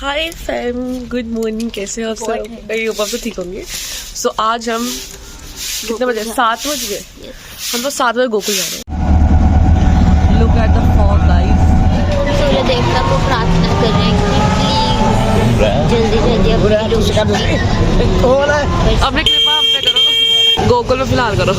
हाय fam, good morning. कैसे हो आप सब? आई होप आप तो ठीक होंगे। सो आज हम कितने बजे? 7 बज गए। हम तो 7 बजे गोकुल जा रहे हैं। Look at the fog guys. सूर्य देवता को प्रार्थना कर रहे हैं कि जल्दी जल्दी अपनी कृपा हम पे करो, गोकुल में फिलहाल करो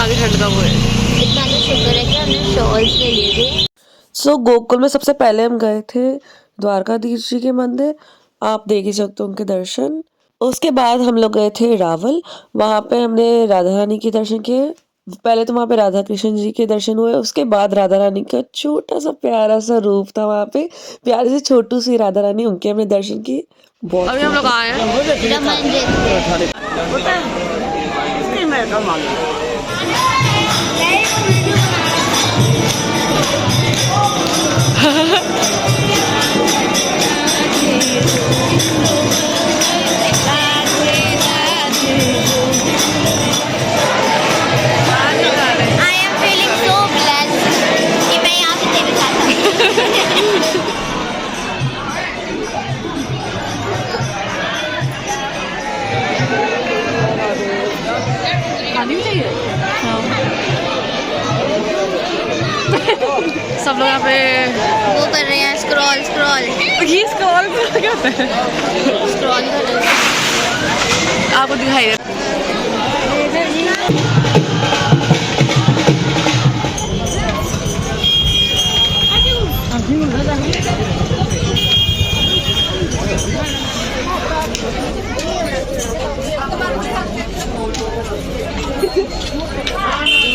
आगे ठंड कम हुए। इतना तो शुक्र है कि हमने शॉल्स ले लिए थे। सो गोकुल में सबसे पहले हम गए थे द्वारकाधीश जी के मंदिर। आप देख ही सकते हो उनके दर्शन। उसके बाद हम लोग गए थे रावल। वहाँ पे हमने राधा रानी के दर्शन किए। पहले तो वहाँ पे राधा कृष्ण जी के दर्शन हुए, उसके बाद राधा रानी का छोटा सा प्यारा सा रूप था वहाँ पे, प्यारी सी छोटू सी राधा रानी, उनके हमने दर्शन किए। बहुत अभी हम लोग आए हैं सब लोग यहाँ पे वो कर रहे हैं स्क्रॉल ये स्क्रॉल क्या होता है? स्क्रॉल कर रहे हैं। आपको दिखाई दे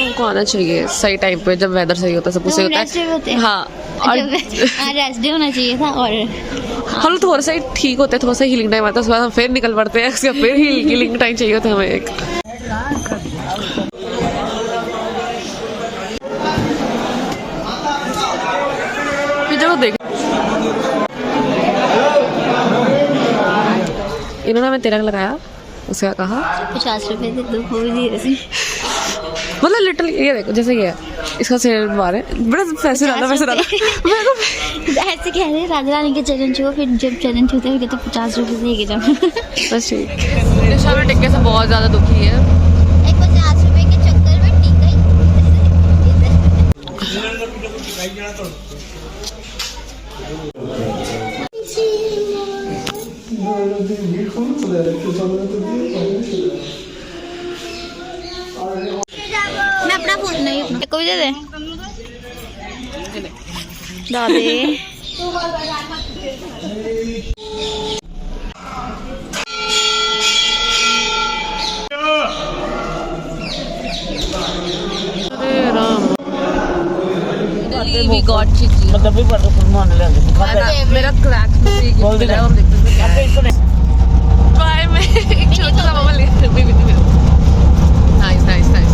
हमको आना चाहिए सही टाइम पे, जब वेदर सही होता है, सब कुछ सही होता है। हाँ, और रेस्ट डे होना चाहिए था। और हम थोड़ा सा ही ठीक होते हैं, थोड़ा सा हीलिंग टाइम आता है, उसके बाद हम फिर निकल पड़ते हैं। उसके फिर हीलिंग टाइम चाहिए होता है हमें एक। चलो देख, इन्होंने हमें तिलक लगाया, उसका कहा 50 रुपए दे दो, वो भी धीरे से। मतलब लिटिल ये देखो, जैसे ये इसका सिर मारे बड़ा पैसे डाला ऐसे कह रहे राधा रानी के चरण छुओ, फिर जब चरण छूते हैं तो 50 रुपए देगी जब। बस ठीक। निशा में टिक्के से बहुत ज्यादा दुखी है। एक 50 रुपए के चक्कर में टिक्का मैं अपना फोन नहीं, को भी दे दे दादी। We got chichi. मतलब भी पर मान ले मेरा क्रैक बोल दे हम देखते हैं। ट्राई में एक छोटा सा मामा ले भी नाइस नाइस नाइस।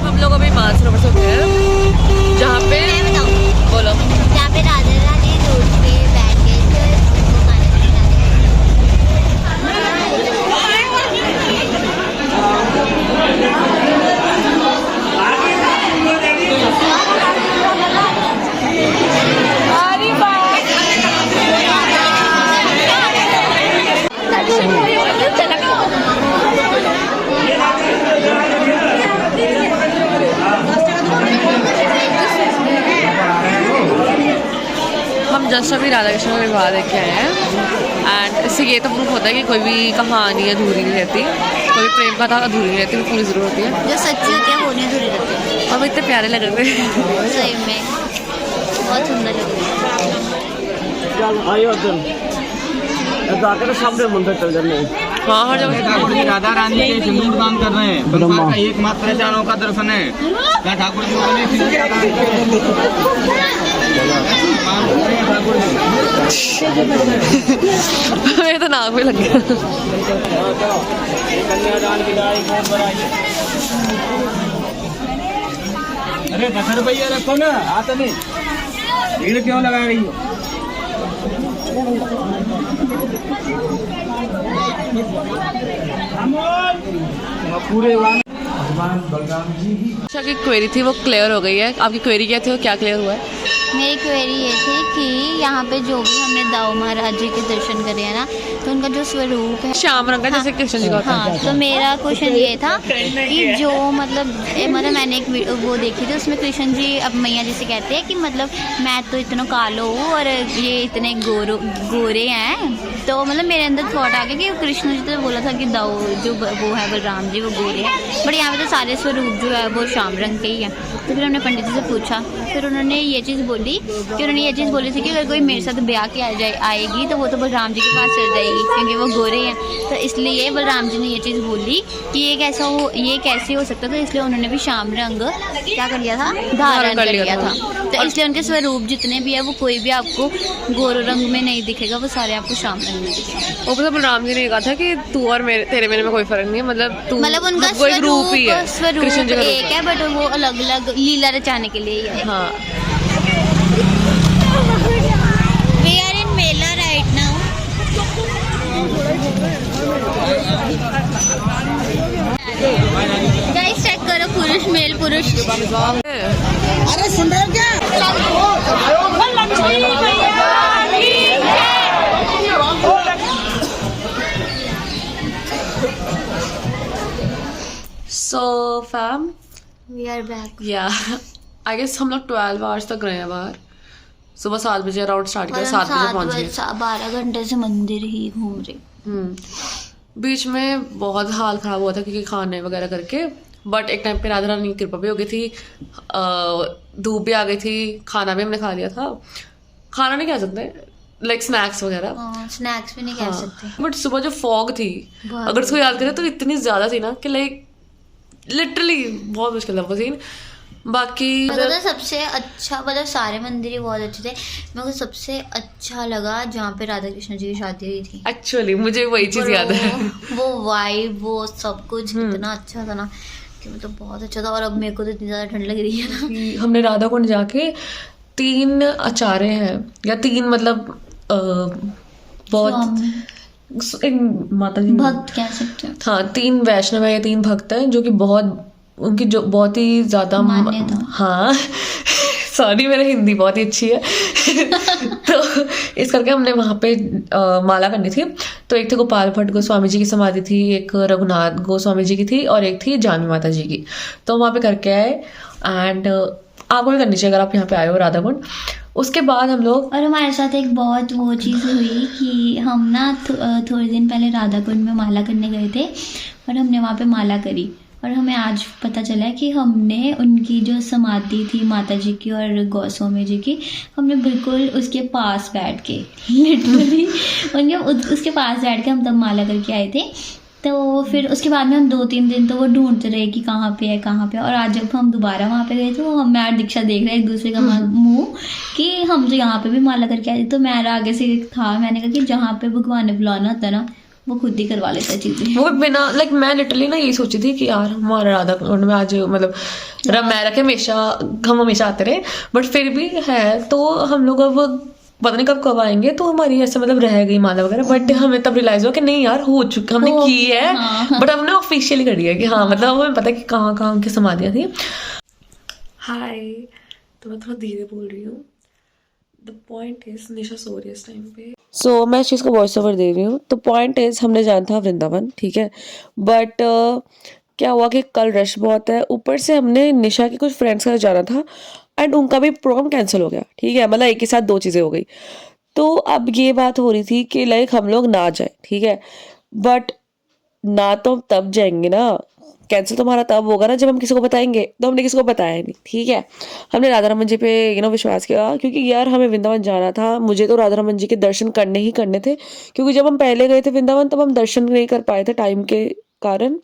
हम लोग अभी मानसरोवर से उतरे हैं, जहाँ पे बोलो, जहाँ पे राधा रानी रोड पे बैठ के उसको खाना हम जस्ट अभी राधा कृष्ण का विवाह देख के आए हैं। एंड इससे ये तो प्रूफ होता है कि कोई भी कहानी अधूरी नहीं रहती, कोई प्रेम कथा अधूरी नहीं रहती, वो पूरी जरूर होती है। जो सच्ची होती है वो नहीं अधूरी रहती है। और वो इतने प्यारे लग रहे हैं सही में बहुत सुंदर लग रही है। आइए अर्जुन जाकर सामने मंदिर चल जाने। हाँ, हर जगह राधा रानी के सिंदूर दान कर रहे हैं। संसार का एकमात्र जानों का दर्शन है। ठाकुर जी मेरे तो नाक में लग गया। कन्यादान की गाय बहुत बड़ा है। अरे 10 रुपये रखो ना, हाथ में भीड़ क्यों लगा रही हो? पूरे निशा की क्वेरी थी वो क्लियर हो गई है। आपकी क्वेरी क्या थी और क्या क्लियर हुआ है? मेरी क्वेरी ये थी कि यहाँ पे जो भी हमने दाऊ महाराज जी के दर्शन करे हैं ना, तो उनका जो स्वरूप है श्याम रंग का जैसे कृष्ण जी का होता है। हाँ, तो मेरा क्वेश्चन ये था कि जो मतलब मैंने एक वो देखी थी, उसमें कृष्ण जी अब मैया जी से कहते हैं कि मतलब मैं तो इतना कालो हूँ और ये इतने गोरे हैं। तो मतलब मेरे अंदर थॉट आ गया कि कृष्ण जी तो बोला था कि दाऊ जो वो है बलराम जी वो गोरे हैं, बट यहाँ पे तो सारे स्वरूप जो है वो श्याम रंग के ही हैं। तो फिर हमने पंडित जी से पूछा, फिर उन्होंने ये चीज़ बोली कि उन्होंने ये चीज़ बोली थी कि अगर कोई मेरे साथ ब्याह के आएगी तो वो तो बलराम जी के पास चल जाएगी क्योंकि वो गोरे हैं। तो इसलिए बलराम जी ने ये चीज़ बोली कि ये कैसे हो सकता था, इसलिए उन्होंने भी श्याम रंग क्या कर लिया था, धारण कर लिया था। तो इसलिए उनके स्वरूप जितने भी है वो कोई भी आपको गोरे रंग में नहीं दिखेगा, वो सारे आपको श्याम रंग में दिखेगा। वो मतलब बलराम जी ने कहा था कि तू और तेरे मेरे में कोई फर्क नहीं है, मतलब उनका कोई रूप ही है, स्वरूप एक है बट वो अलग अलग लीला रचाने के लिए ही है। हाँ। We are in Mela right now. Guys, check करो पुरुष मेल पुरुष। अरे सुन रहे हो क्या? So fam, We are back. yeah, I guess हम लोग 12 आवर्स तक रहे हैं बाहर। सुबह 7 बजे अराउंड स्टार्ट किया, 7 बजे पहुंच गए। 12 घंटे से मंदिर ही घूम रहे। बीच में बहुत हाल ख़राब हुआ था क्योंकि खाने वगैरह करके, बट एक टाइम पे राधा रानी की कृपा भी हो गई थी, धूप भी आ गई थी, खाना भी हमने खा लिया था। खाना नहीं कह सकते, लाइक स्नैक्स वगैरह, स्नैक्स भी नहीं कह सकते। बट सुबह जो फॉग थी, अगर उसको याद करें तो इतनी ज़्यादा थी ना कि लाइक लिटरली बहुत मुश्किल था वो सीन। बाकी मेरे को तो सबसे अच्छा, मतलब सारे मंदिर ही बहुत अच्छे थे, मेरे को सबसे अच्छा लगा जहाँ पे राधा कृष्ण जी की शादी हुई थी। एक्चुअली मुझे वही चीज़ याद है। वो वाइब, वो सब कुछ इतना अच्छा था ना कि मतलब बहुत अच्छा था। और अब मेरे को तो इतनी ज़्यादा ठंड लग रही है ना। हमने राधा कुंड जाके 3 आचार्य हैं या 3 मतलब बहुत एक माता जी भक्त कह सकते हैं। हाँ, 3 वैष्णव है या 3 भक्त हैं जो कि उनकी जो बहुत ही ज्यादा मान्यता। हाँ सॉरी मेरी हिंदी बहुत ही अच्छी है तो इस करके हमने वहाँ पे माला करनी थी। तो एक थे गोपाल भट्ट गोस्वामी जी की समाधि थी, एक रघुनाथ गोस्वामी जी की थी और एक थी जानवी माता जी की। तो वहाँ पे करके आए एंड आपको भी करनी चाहिए अगर आप यहाँ पे आए हो राधा कुंड। उसके बाद हम लोग, और हमारे साथ एक बहुत वो चीज़ हुई कि हम ना थोड़े दिन पहले राधा कुंड में माला करने गए थे और हमने वहाँ पे माला करी और हमें आज पता चला कि हमने उनकी जो समाधि थी माता जी की और गोस्वामी जी की, हमने बिल्कुल उसके पास बैठ के लिटरली उसके पास बैठ के हम तब माला करके आए थे। तो फिर उसके बाद में हम 2-3 दिन तो वो ढूंढते रहे कि कहाँ पे है। और आज जब हम दोबारा वहाँ पे गए तो मैं और दीक्षा देख रहे एक दूसरे का मुंह कि हम तो यहाँ पे भी माला करके आए थे। तो मेरा आगे से था, मैंने कहा कि जहाँ पे भगवान ने बुलाना होता ना वो खुद ही करवा लेता चीज़ें। वो बिना लाइक मैं लिटरली ना यही सोची थी कि यार हमारा राधा कुंड में आज मतलब मैं रखे हम हमेशा आते रहे, बट फिर भी है तो हम लोग अब पता नहीं कब आएंगे। तो हमारी ऐसे मतलब रह गई माला वगैरह, बट हमें तब रियलाइज हुआ कि नहीं यार हो चुका, हमने की है बट हमने ऑफिशियली करी है कि हाँ मतलब हमें पता है कि कहाँ कहाँ उनकी समाधियाँ थी। हाय, तो मैं थोड़ा धीरे बोल रही हूँ। द पॉइंट इज निशा सो रही है इस टाइम पे, सो मैं इस चीज़ को वॉइस ओवर दे रही हूँ। तो पॉइंट इज हमने जाना था वृंदावन, ठीक है, बट क्या हुआ कि कल रश बहुत है, ऊपर से हमने निशा के कुछ फ्रेंड्स के साथ जाना था एंड उनका भी प्रोग्राम कैंसिल हो गया, ठीक है, मतलब एक ही साथ 2 चीज़ें हो गई। तो अब ये बात हो रही थी कि लाइक हम लोग ना जाए, ठीक है, बट ना तो हम तब जाएंगे ना, कैंसिल तो हमारा तब होगा ना जब हम किसी को बताएंगे। तो हमने किसी को बताया नहीं, ठीक है। हमने राधा रमन जी पे विश्वास किया क्योंकि यार हमें वृंदावन जाना था। मुझे तो राधा रमन जी के दर्शन करने ही करने थे क्योंकि जब हम पहले गए थे वृंदावन तब हम दर्शन नहीं कर पाए थे टाइम के कारण,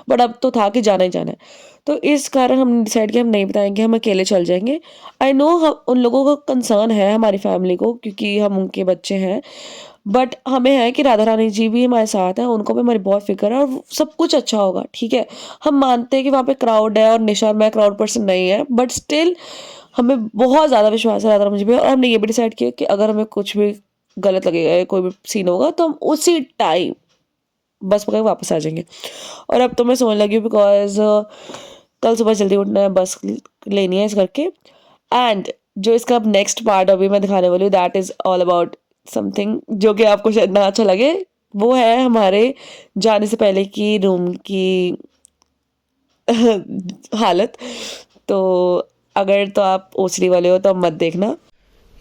बट अब तो था कि जाना ही जाना है। तो इस कारण हमने डिसाइड किया हम नहीं बताएंगे, हम अकेले चल जाएंगे। आई नो हम उन लोगों को कंसर्न है हमारी फैमिली को, क्योंकि हम उनके बच्चे हैं, बट हमें है कि राधा रानी जी भी हमारे साथ हैं, उनको भी हमारी बहुत फिक्र है और सब कुछ अच्छा होगा, ठीक है। हम मानते हैं कि वहाँ पे क्राउड है और निशा और मैं क्राउड पर्सन नहीं है, बट स्टिल हमें बहुत ज़्यादा विश्वास है राधा रानी जी पे। और हमने ये भी डिसाइड किया कि अगर हमें कुछ भी गलत लगेगा या कोई भी सीन होगा तो हम उसी टाइम बस पकड़ के वापस आ जाएंगे। और अब तो मैं सोने लगी हूँ बिकॉज कल सुबह जल्दी उठना है, बस लेनी है इस करके। एंड जो इसका अब नेक्स्ट पार्ट अभी मैं दिखाने वाली हूँ that is all about something जो कि आपको शायद ना अच्छा लगे। वो है हमारे जाने से पहले की रूम की हालत। तो अगर तो आप ओसडी वाले हो तो अब मत देखना।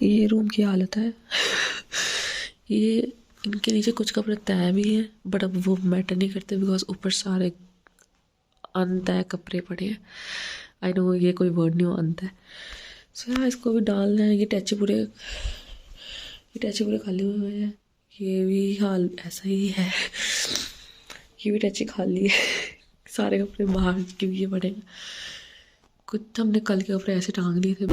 ये रूम की हालत है। ये इनके नीचे कुछ कपड़े तय भी हैं, बट अब वो मैटर नहीं करते बिकॉज ऊपर सारे अनतय कपड़े पड़े हैं। आई नो ये कोई वर्ड नहीं हो, अनतय। सो हाँ, इसको भी डालना है। ये टैचे पूरे खाली हुए हैं। ये भी हाल ऐसा ही है। ये भी टैचे खाली है। सारे कपड़े बाहर क्यों ये पड़े हैं। कुछ हमने कल के कपड़े ऐसे टांग लिए थे।